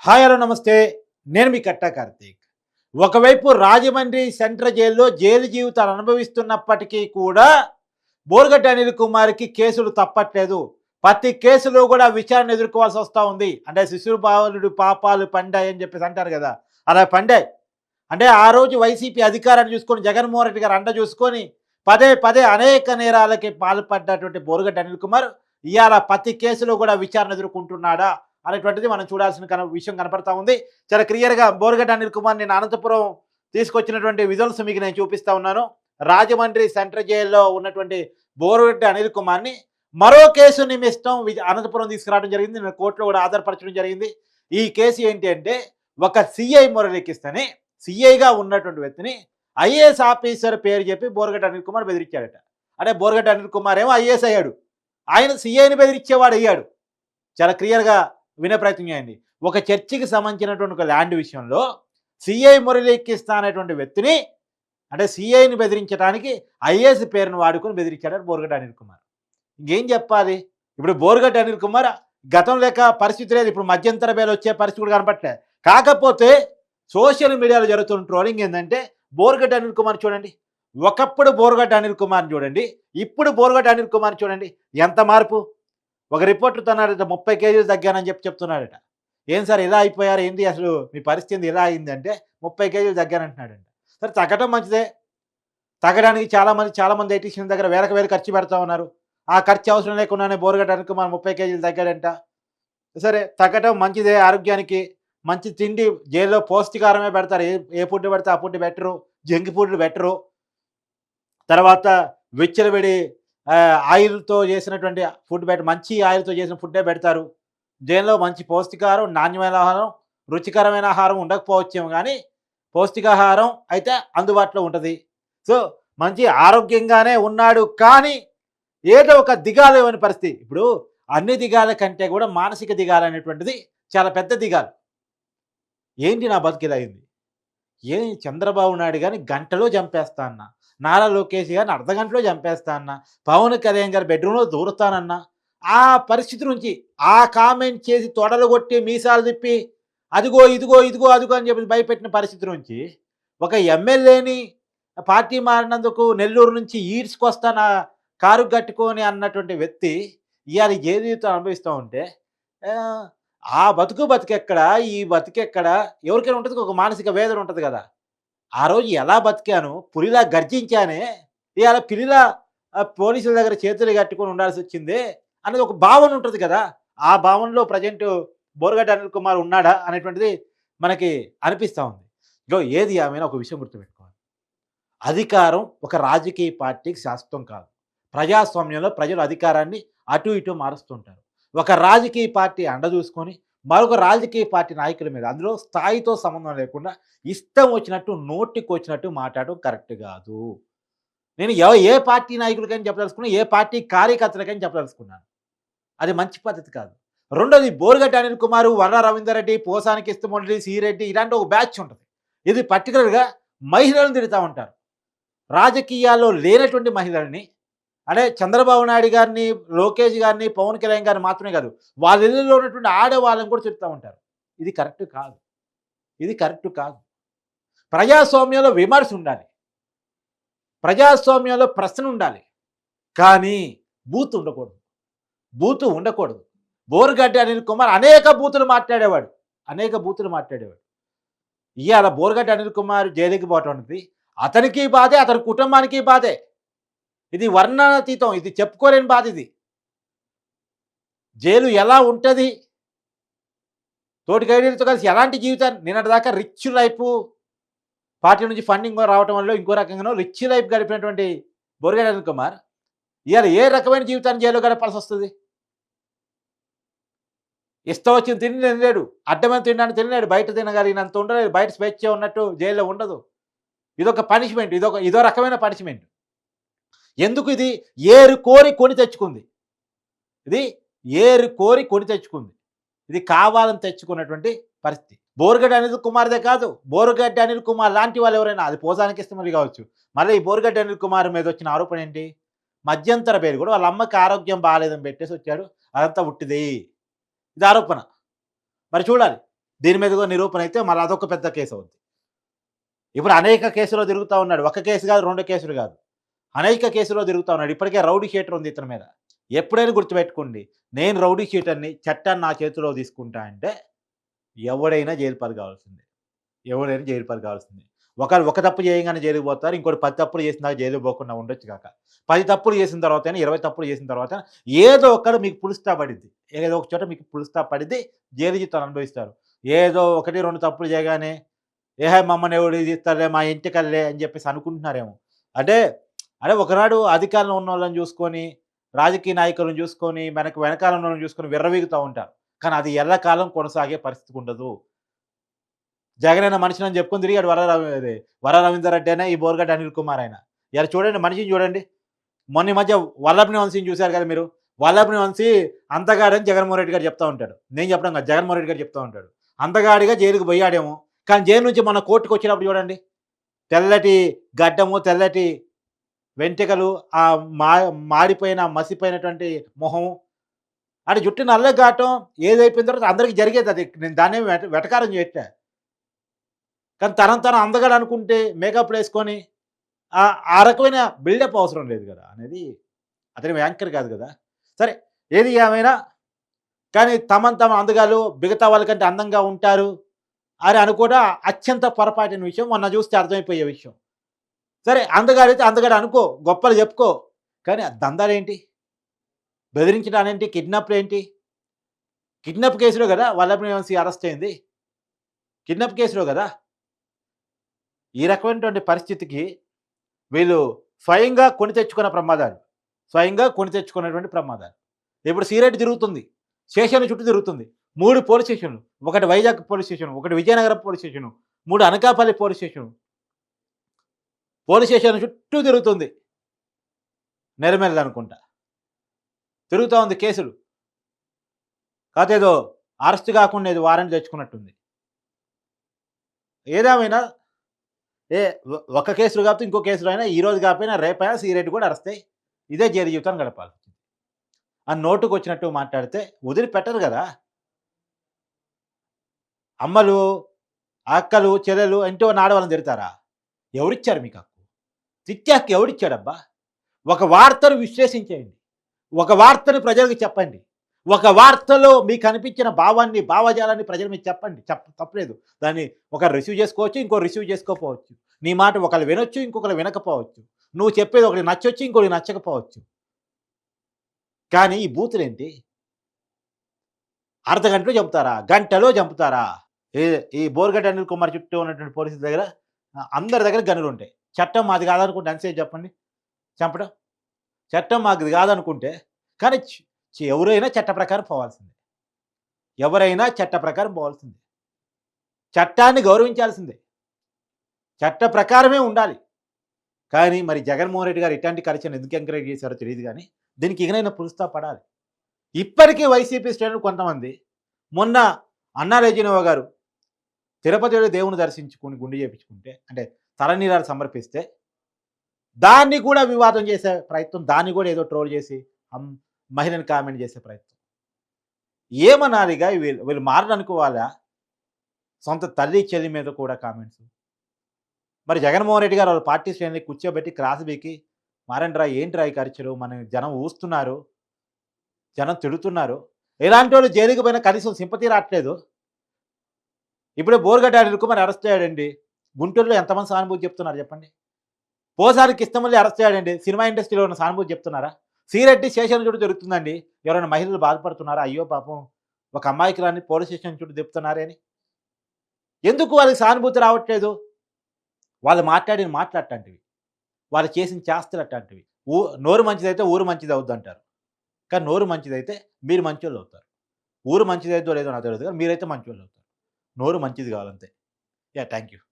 Hi hello నమస్తే. నేను మీ కట్టా కార్తీక్. ఒకవైపు రాజమండ్రి సెంట్రల్ జైల్లో జైలు జీవితాలు అనుభవిస్తున్నప్పటికీ కూడా బోరుగడ్డ అనిల్ కుమార్‌కి కేసులు తప్పట్లేదు. ప్రతి కేసులో కూడా విచారణ ఎదుర్కోవాల్సి వస్తా ఉంది. అంటే శిశుపాలుడి పాపాలు పండాయని చెప్పేసి అంటారు కదా! అలా పండాయి. అంటే ఆ రోజు వైసీపీ అధికారాన్ని చూసుకొని జగన్మోహన్ రెడ్డి గారు అండ చూసుకొని పదే పదే అనేక నేరాలకి పాల్పడ్డటువంటి బోరుగడ్డ అనిల్ కుమార్ ఇయాల ప్రతి కేసులో కూడా విచారణ ఎదుర్కొంటున్నాడా అనేటువంటిది మనం చూడాల్సిన విషయం కనపడతా ఉంది. చాలా క్లియర్‌గా బోరుగడ్డ అనిల్ కుమార్ నేను అనంతపురం తీసుకొచ్చినటువంటి విజువల్స్ మీకు నేను చూపిస్తా ఉన్నాను. రాజమండ్రి సెంట్రల్ జైల్‌లో ఉన్నటువంటి బోరుగడ్డ అనిల్ కుమార్‌ని మరో కేసు నిమిత్తం అనంతపురం తీసుకురావడం జరిగింది. నేను కోర్టులో కూడా ఆధారపరచడం జరిగింది. ఈ కేసు ఏంటి అంటే ఒక సీఐ మురళీకృష్ణని సీఐగా ఉన్నటువంటి వ్యక్తిని ఐఏఎస్ ఆఫీసర్ పేరు చెప్పి బోరుగడ్డ అనిల్ కుమార్ బెదిరించాడట. అంటే బోరుగడ్డ అనిల్ కుమార్ ఏమో ఐఏఎస్ అయ్యాడు. ఆయన సీఐని బెదిరించేవాడు అయ్యాడు. చాలా క్లియర్‌గా వినే ప్రయత్నం చేయండి. ఒక చర్చికి సంబంధించినటువంటి ఒక ల్యాండ్ విషయంలో సీఐ మురళీకృష్ణ అనేటువంటి వ్యక్తిని అంటే సీఐని బెదిరించడానికి ఐఏఎస్ పేరును వాడుకొని బెదిరించాడు బోరుగడ్డ అనిల్ కుమార్. ఇంకేం చెప్పాలి? ఇప్పుడు బోరుగడ్డ అనిల్ కుమార్ గతం లేక పరిస్థితి లేదు. ఇప్పుడు మధ్యంతర బెయిల్ వచ్చే పరిస్థితి కూడా కనపట్లే. కాకపోతే సోషల్ మీడియాలో జరుగుతున్న ట్రోలింగ్ ఏంటంటే బోరుగడ్డ అనిల్ కుమార్ చూడండి. ఒకప్పుడు బోరుగడ్డ అనిల్ కుమార్‌ని చూడండి. ఇప్పుడు బోరుగడ్డ అనిల్ కుమార్‌ని చూడండి. ఎంత మార్పు? ఒక రిపోర్టర్‌తో అన్నాడట 30 కేజీలు తగ్గానని చెప్తున్నాడట. ఏం సార్ ఇలా అయిపోయారు ఏంటి అసలు మీ పరిస్థితి ఇలా అయిందంటే 30 కేజీలు తగ్గానంటున్నాడంట. సరే తగ్గటం మంచిదే. తగ్గడానికి చాలా మంది డైటీషియన్ దగ్గర వేలకు వేలు ఖర్చు పెడతా ఉన్నారు. ఆ ఖర్చు అవసరం లేకుండానే బోరుగడ్డ అనిల్ కుమార్ 30 కేజీలు తగ్గాడంట. సరే తగ్గటం మంచిదే ఆరోగ్యానికి. మంచి తిండి జైల్‌లో పౌష్టికాహారమే పెడతారు. ఏ ఏ ఫుడ్ పెడితే ఆ ఫుడ్ బెటరు. జంక్ ఫుడ్‌లు బెటరు. తర్వాత విచ్చలవిడి ఆయిల్‌తో చేసినటువంటి ఫుడ్ మంచి ఆయిల్‌తో చేసిన ఫుడ్డే పెడతారు. జైల్‌లో మంచి పౌష్టికాహారం, నాణ్యమైన ఆహారం, రుచికరమైన ఆహారం ఉండకపోవచ్చేమో గానీ, పౌష్టికాహారం అయితే అందుబాటులో ఉంటది. సో, మంచి ఆరోగ్యంగానే ఉన్నాడు. కానీ, ఏదో ఒక దిగాలు లేని పరిస్థితి. ఇప్పుడు అన్ని దిగాల కంటే కూడా మానసిక దిగాలనేటువంటిది చాలా పెద్ద దిగాలు. ఏంటి నా బతుకు ఇలా అయింది? చంద్రబాబు నాయుడు గారిని గంటలో చంపేస్తా అన్నా. నారా లోకేష్ గారిని అర్ధగంటలో చంపేస్తా అన్నా. పవన్ కళ్యాణ్ గారి బెడ్‌రూమ్‌లో దూరుతానన్నా. ఆ పరిస్థితి నుంచి ఆ కామెంట్ చేసి తొడలు కొట్టి మీసాలు తిప్పి అదిగో, ఇదిగో, ఇదిగో, అదిగో అని చెప్పి భయపెట్టిన పరిస్థితి నుంచి ఒక ఎమ్మెల్యేని పార్టీ మారినందుకు నెల్లూరు నుంచి ఈడ్చుకొస్తానా కారు కట్టుకొని అన్నటువంటి వ్యక్తి ఇయాల జైలు జీవితం అనుభవిస్తూ ఉంటే ఆహ్, ఆ బతుకెక్కడ? ఈ బతుకెక్కడ? ఎవరికైనా ఉంటది ఒక మానసిక వేదన ఉంటది గదా! ఆ రోజు ఎలా బతికాను, పులిలా గర్జించానే, ఇయాల పిల్లిలా పోలీసుల దగ్గర చేతులు కట్టుకొని ఉండాల్సొచ్చిందే అనేది ఒక భావన ఉంటది కదా! ఆ భావనలో ప్రెజెంటు బోరుగడ్డ అనిల్ కుమార్ ఉన్నాడా అనేటువంటిది మనకి అనిపిస్తా ఉంది. ఏది ఏమైనా ఒక విషయం గుర్తుపెట్టుకోవాలి. అధికారం ఒక రాజకీయ పార్టీకి శాశ్వతం కాదు. ప్రజాస్వామ్యంలో ప్రజలు అధికారాన్ని అటు ఇటు మారుస్తుంటారు. ఒక రాజకీయ పార్టీ అండ చూసుకొని, మరొక రాజకీయ పార్టీ నాయకుల మీద అందులో స్థాయితో సంబంధం లేకుండా ఇష్టం వచ్చినట్టు నోటికొచ్చినట్టు మాట్లాడడం కరెక్ట్ గాదు. నేను ఏ పార్టీ నాయకులకైనా చెప్పదలుచుకున్నా, ఏ పార్టీ కార్యకర్తలకైనా చెప్పదలుచుకున్నాను. అది మంచి పద్ధతి కాదు. రెండోది బోరుగడ్డ అనిల్ కుమార్, వర్ర రవీందర్ రెడ్డి, పోసాని కృష్ణమురళి, సిరెడ్డి ఇలాంటి ఒక బ్యాచ్ ఉంటది. ఇది పర్టిక్యులర్‌గా మహిళలను తిడతా ఉంటారు. రాజకీయాల్లో లేనటువంటి మహిళల్ని అంటే చంద్రబాబు నాయుడు గారిని, లోకేష్ గారిని, పవన్ కళ్యాణ్ గారిని మాత్రమే కాదు. వాళ్ళ ఇళ్లలో ఉన్నటువంటి ఆడవాళ్ళని కూడా తిడతా ఉంటారు. ఇది కరెక్ట్ కాదు. ఇది కరెక్ట్ కాదు. ప్రజాస్వామ్యంలో విమర్శ ఉండాలి. ప్రజాస్వామ్యంలో ప్రశ్న ఉండాలి. కానీ బూత్ ఉండకూడదు. బూతు ఉండకూడదు. బోరుగడ్డ అనిల్ కుమార్ అనేక బూతులు మాట్లాడేవాడు. అనేక బూతులు మాట్లాడేవాడు. ఇయాల బోరుగడ్డ అనిల్ కుమార్ జైలుకి పోవటం అనేది అతనికి బాధే, అతని కుటుంబానికి బాధే. ఇది వర్ణనాతీతం. ఇది చెప్పుకోలేని బాధ ఇది. జైలు ఎలా ఉంటది? తోటి ఖైదీలతో కలిసి ఎలాంటి జీవితాన్ని నిన్నటిదాకా రిచ్ లైఫ్ పార్టీ నుంచి ఫండింగ్ రావటం వల్ల ఇంకో రకంగానో రిచ్ లైఫ్ గడిపినటువంటి బోరుగడ్డ అనిల్ కుమార్ ఇయాల ఏ రకమైన జీవితాన్ని జైల్లో గడపాల్సొస్తది? ఇష్టం వచ్చిన తిండి తినలేడు. అడ్డమైన తినడానికి తినలేడు. బయట తినగలిగినంత ఉండలేదు. బయట స్వేచ్ఛ ఉన్నట్టు జైల్లో ఉండదు. ఇదొక పనిష్మెంట్. ఇదో రకమైన పనిష్మెంట్. ఎందుకు ఇది? ఏరు కోరి కొని తెచ్చుకుంది. ఇది ఏరు కోరి కొని తెచ్చుకుంది. ఇది కావాలని తెచ్చుకున్నటువంటి పరిస్థితి. బోరుగడ్డ అనిల్ కుమార్‌దే కాదు. బోరుగడ్డ అనిల్ కుమార్ లాంటి వాళ్ళు ఎవరైనా అది పోసాని కృష్ణమురళి కావచ్చు. మళ్ళీ ఈ బోరుగడ్డ అనిల్ కుమార్ మీద వచ్చిన ఆరోపణ ఏంటి? మధ్యంతర బెయిల్ కూడా వాళ్ళ అమ్మకి ఆరోగ్యం బాలేదని పెట్టేసి వచ్చాడు. అదంతా ఉట్టిది. ఇది ఆరోపణ. మరి చూడాలి. దీని మీద కూడా నిరూపణ అయితే మళ్ళీ అదొక పెద్ద కేసు అవుద్ది. ఇప్పుడు అనేక కేసులో తిరుగుతా ఉన్నాడు. ఒక కేసు కాదు, 2 కేసులు కాదు. అనేక కేసుల్లో తిరుగుతా ఉన్నాడు. ఇప్పటికే రౌడీ షీటర్ ఉంది ఇతని మీద. ఎప్పుడైనా గుర్తుపెట్టుకోండి. నేను రౌడీ షీటర్‌ని, చట్టాన్ని నా చేతిలో తీసుకుంటా అంటే ఎవడైనా జైలు పాలు కావాల్సిందే. ఎవడైనా జైలు పాలు కావాల్సిందే. ఒకళ్ళు ఒక తప్పు చేయంగానే జైలుకి పోతారు. ఇంకోడు 10 తప్పులు చేసినాక జైలుకి పోకుండా ఉండొచ్చు గాక. 10 తప్పులు చేసిన తర్వాతైనా, 20 తప్పులు చేసిన తర్వాత ఏదో ఒక్కడ మీకు ఫుల్ స్టాప్ పడిద్ది. ఏదో ఒక చోట మీకు ఫుల్ స్టాప్ పడిద్ది. జైలు జీవితాలు అనుభవిస్తారు. ఏదో 1, 2 తప్పులు చేయగానే ఏహే! మమ్మల్ని ఎవడు తీస్తారులే మా ఇంటికల్లే అని చెప్పేసి అనుకుంటున్నారేమో. అంటే, అంటే ఒకనాడు అధికారంలో ఉన్నోళ్ళని చూసుకొని, రాజకీయ నాయకులను చూసుకొని, వెనకాల ఉన్నోళ్ళని చూసుకొని విర్రవీగుతా ఉంటారు. కానీ అది ఎల్లకాలం కొనసాగే పరిస్థితి ఉండదు. జగనన్న మనిషినని చెప్పుకొని తిరిగాడు వర రవీందర్ రెడ్డేనా, ఈ బోరుగడ్డ అనిల్ కుమార్ ఆయన. ఇయాల చూడండి మనిషిని చూడండి. మొన్న ఈ మధ్య వల్లభనేని వంశీని చూసారు కదా మీరు. వల్లభనేని వంశీ అంతగాడని జగన్మోహన్ రెడ్డి గారు చెప్తా ఉంటాడు. నేను చెప్పడం కాదు, జగన్మోహన్ రెడ్డి గారు చెప్తా ఉంటాడు. అంతగాడిగా జైలుకి పోయాడేమో. కానీ జైలు నుంచి మొన్న కోర్టుకొచ్చినప్పుడు చూడండి. తెల్లటి గడ్డము, తెల్లటి వెంట్రుకలు, మా మాడిపోయిన, మసిపోయినటువంటి మొహం. అంటే జుట్టు నల్లగాటం ఏదైపోయిన తర్వాత అందరికి జరిగేదది. నేను దాన్నేమి వెటకారం చేయట్లే. కానీ తనను తాను అందగాడు అనుకుంటే మేకప్‌లేసుకొని ఆ రకమైన బిల్డప్ అవసరం లేదు గదా! అనేది అతను యాంకర్ కాదు గదా! సరే ఏది ఏమైనా కానీ తమను తాము అందగాళ్ళు మిగతా వాళ్ళకంటే అందంగా ఉంటారు అని అనుకోవడం అత్యంత పొరపాటైన విషయం. మొన్న చూస్తే అర్థమైపోయే విషయం. సరే అందగాడైతే అందగాడు అనుకో, గొప్పలు చెప్పుకో. కానీ ఆ దందాలేంటి? బెదిరించడాలేంటి? కిడ్నాప్‌లేంటి? కిడ్నాప్ కేసులో గదా! వల్లభనేని వంశీ అరెస్ట్ అయింది. కిడ్నాప్ కేసులో గదా! ఈ రకమైనటువంటి పరిస్థితికి వీళ్ళు స్వయంగా కొని తెచ్చుకున్న ప్రమాదాలు. స్వయంగా కొని తెచ్చుకున్నటువంటి ప్రమాదాలు. ఇప్పుడు సీరెట్ తిరుగుతుంది. స్టేషన్‌ల చుట్టూ తిరుగుతుంది. 3 పోలీస్ స్టేషన్‌లు. ఒకటి వైజాగ్ పోలీస్ స్టేషన్, ఒకటి Vizianagaram police station, 3 Anakapalli police station. Police స్టేషన్‌ల చుట్టూ తిరుగుతుంది. నెరమెల్లనుకుంటా. తిరుగుతా ఉంది కేసులు. కాతే ఏదో అరెస్ట్ కాకుండా ఏదో వారెంట్ తెచ్చుకున్నట్టుంది. ఏదేమైనా ఒక కేసులో కాకపోతే ఇంకో కేసులో అయినా ఈరోజు కాకపోయినా రేపైనా సీరెడ్డి కూడా అరెస్ట్ అయ్యి ఇదే జైలు జీవితాన్ని గడపాలి. అని నోటుకొచ్చినట్టు మాట్లాడితే వదిలిపెట్టరు గదా! అమ్మలు, అక్కలు, చెల్లెలు ఇంట్లో ఉన్న ఆడవాళ్ళని తిడతారా? ఎవరిచ్చారు మీకు హక్కు? తిట్టే హక్కు ఎవడిచ్చాడబ్బా? ఒక వార్తను విశ్లేషించేయండి. ఒక వార్తని ప్రజలకు చెప్పండి. ఒక వార్తలో మీకు అనిపించిన భావాన్ని, భావజాలాన్ని ప్రజల మీద చెప్పండి. తప్పులేదు. దాన్ని ఒకరు రిసీవ్ చేసుకోవచ్చు, ఇంకోరు రిసీవ్ చేసుకోకపోవచ్చు. నీ మాట ఒకళ్ళు వినొచ్చు, ఇంకొకళ్ళు వినకపోవచ్చు. నువ్వు చెప్పేది ఒకరికి నచ్చొచ్చు, ఇంకోరికి నచ్చకపోవచ్చు. కానీ ఈ బూతులేంటి? అర్ధగంటలో చంపుతారా? గంటలో చంపుతారా? ఈ ఈ బోరుగడ్డ అనిల్ కుమార్ చుట్టూ ఉన్నటువంటి పోలీసుల దగ్గర అందరి దగ్గర గన్నులుంటాయి. చట్టం మాది కాదనుకుంటే ఎంతసేపు చెప్పండి చంపడం? చట్టం మాది కాదనుకుంటే కానీ ఎవరైనా చట్ట ప్రకారం పోవాల్సిందే. ఎవరైనా చట్ట ప్రకారం పోవాల్సిందే. చట్టాన్ని గౌరవించాల్సిందే. చట్ట ప్రకారమే ఉండాలి. కానీ మరి జగన్మోహన్ రెడ్డి గారు ఇట్లాంటి కల్చర్‌ని ఎందుకు ఎంకరేజ్ చేశారో తెలీదు గానీ, దీనికి ఇకనైనా ఫుల్ స్టాప్ పడాలి. ఇప్పటికీ వైసీపీ శ్రేణులు కొంతమంది మొన్న అన్నా రెజినోవా గారు తిరుపతి వెళ్లి దేవుడిని దర్శించుకొని గుండు చేపించుకుంటే అంటే తలనీలాలు సమర్పిస్తే దాన్ని కూడా వివాదం చేసే ప్రయత్నం, దాన్ని కూడా ఏదో ట్రోల్ చేసి మహిళని కామెంట్ చేసే ప్రయత్నం. ఏమనాలిగా వీళ్ళు వీళ్ళు మారరనుకోవాలా? సొంత తల్లి, చెల్లి మీద కూడా కామెంట్స్. మరి జగన్మోహన్ రెడ్డి గారు వాళ్ళ పార్టీ శ్రేణుల్ని కూర్చోబెట్టి క్రాస్ బీకి మారండిరా ఏంట్రా ఈ ఖర్చులు మన జనం ఊస్తున్నారు, జనం తిడుతున్నారు. ఇలాంటోళ్ళు జైలుకి పోయినా కనీసం సింపతి రాట్లేదు. ఇప్పుడే బోరుగడ్డ అనిల్ కుమార్ అరెస్ట్ అయ్యాడండి. గుంటూరులో ఎంతమంది సానుభూతి చెప్తున్నారు చెప్పండి? పోసారి కిష్టమల్లి అరెస్ట్ అయ్యాడండి. సినిమా ఇండస్ట్రీలో ఉన్న సానుభూతి చెప్తున్నారా? శ్రీరెడ్డి స్టేషన్ చుట్టూ జరుగుతుందండి. ఎవరైనా మహిళలు బాధపడుతున్నారా? అయ్యో పాపం ఒక అమ్మాయికురాలిని పోలీస్ స్టేషన్ చుట్టూ తిప్పుతున్నారే అని. ఎందుకు వాళ్ళకి సానుభూతి రావట్లేదు? వాళ్ళు మాట్లాడిన మాటలు అట్లాంటివి. వాళ్ళు చేసిన చేష్టలు అట్లాంటివి. నోరు మంచిదైతే ఊరు మంచిదవుద్దంటారు. కానీ నోరు మంచిదైతే మీరు మంచోళ్ళవుతారు. ఊరు మంచిదైద్దో లేదో నాకు తెలీదు గానీ మీరైతే మంచోళ్ళవుతారు. నోరు మంచిది కావాలంతే. యాహ్! Thank you.